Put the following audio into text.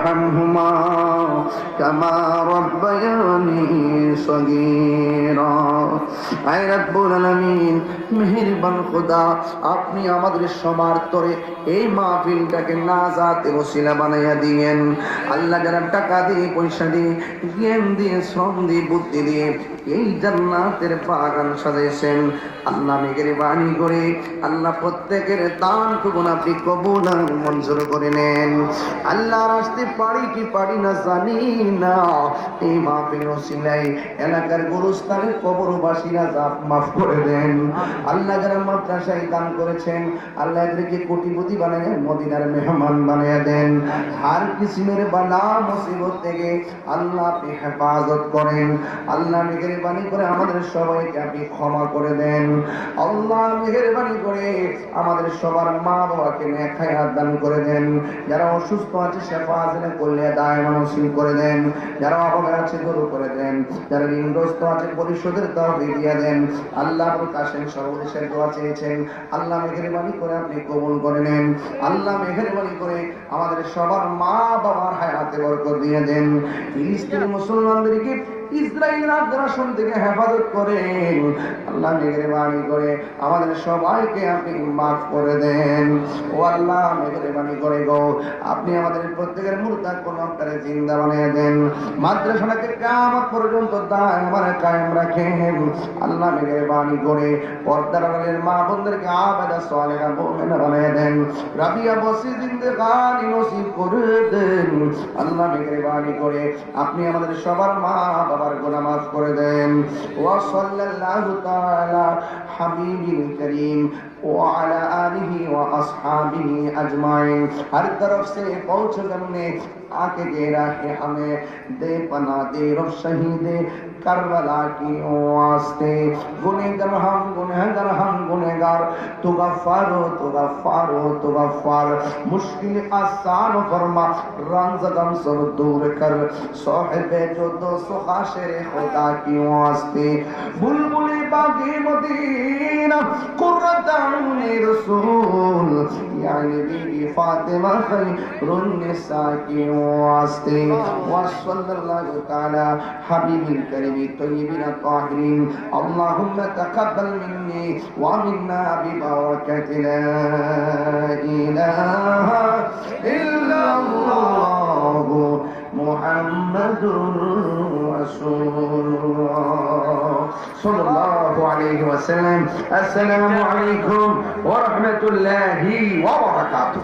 عنهما كما ربياني صغيرا আয় রব্বুল আলামিন মেহেরবান খোদা আপনি আমাদের সবার তরে এই মাহফিলটাকে নাজাতের ওসিলা বানাইয়া দিয়েন আল্লাহ যারা টাকা দিয়ে পয়সা দিয়ে জ্ঞান দিয়ে শ্রম দিয়ে বুদ্ধি দিয়ে এই জান্নাতের বাগান সাজাইছেন আল্লাহ মেহেরবানি করে আল্লাহ প্রত্যেকের দানটুকু আপনি কবুল আর মঞ্জুর করে নেন আল্লাহ আসতে পারি কি পারি না জানি না এই মাহফিল ওসিলায় এলাকার গুরুস্থানের কবরবাসীরা জাপ মাফ করে দেন আল্লাহ যারা মাদ্রাসায় দান করেছেন আল্লাহ এদেরকে কোটিপতি বানিয়ে মদিনার মেহমান বানিয়ে দেন আর কিসিমের বালা মুসিবত থেকে আল্লাহ আপনি হেফাজত করেন আল্লাহ মেহেরবানি করে আমাদের সবাইকে আপনি ক্ষমা করে দেন আল্লাহ মেহেরবানি করে আমাদের সবার মা বাবাকে নেক হায়াত দান করে দেন যারা অসুস্থ আছে শেফা আজলে করলে দায়মান নসিব করে দেন যারা অভাবে আছে দূর করে দেন যারা ঋণগ্রস্ত আছে পরিশোধের তৌফিক দিয়ে দেন আল্লাহ প্রকাশের সর্বদেশের দোয়া চেয়েছেন আল্লাহ মেহেরবানি করে আপনি কবুল করে নেন আল্লাহ মেহেরবানি করে আমাদের সবার মা বাবার হায়াতে বরকত দিয়ে দেন ফিলিস্তিনি মুসলমানদেরকে ইসরায়েল আগ্রাসন থেকে হেফাজত করেন আল্লাহ মেহেরবানি করে আমাদের সবাইকে আপনি মাফ করে দেন ও আল্লাহ মেহেরবানি করে গো আপনি আমাদের প্রত্যেকের মুরতাদ কোন অন্তরে জিন্দা বানিয়ে দেন মাদ্রাসাটাকে কিয়ামত পর্যন্ত দায়মান কায়েম রাখেন আল্লাহ মেহেরবানি করে পর্দার আড়ালের মা বোনদেরকে আবেদা সালেহা মুমিনা বানিয়ে দেন রাবিয়া বসি জিন্দেগানি নসিব করে দেন আল্লাহ মেহেরবানি করে আপনি আমাদের সবার মা বাবার গুনাহ মাফ করে দেন ওয়া সাল্লাল্লাহু তাআলা হাবিবিল করিম وعلى آله وأصحابه أجمعين हर तरफ से पहुँच करने आके दे रहे हमें दे पना दे रब शहीद करबला की वास्ते गुनहगार हम गुनहगार तू गफ्फार मुश्किल आसान फरमा रंज गम सब दूर कर साहिबे जो दोस्त खाशिर खुदा की वास्ते बुलबुली बागी मदीना कुर्रत रसूल यानी बीबी फातिमा खैरुन निसा की वास्ते व सल्लल्लाहु तआला हबीबिल करीम तय्यिबिन ताहिरीन अल्लाहुम्मा तक़ब्बल मिन्नी व मिन्ना बिबरकति ला इलाहा इल्लल्लाह मुहम्मदुर रसूलुल्लाह सल्लल्लाहु अलैहि वसल्लम अस्सलामु अलैकुम व रहमतुल्लाहि व बरकातुहू।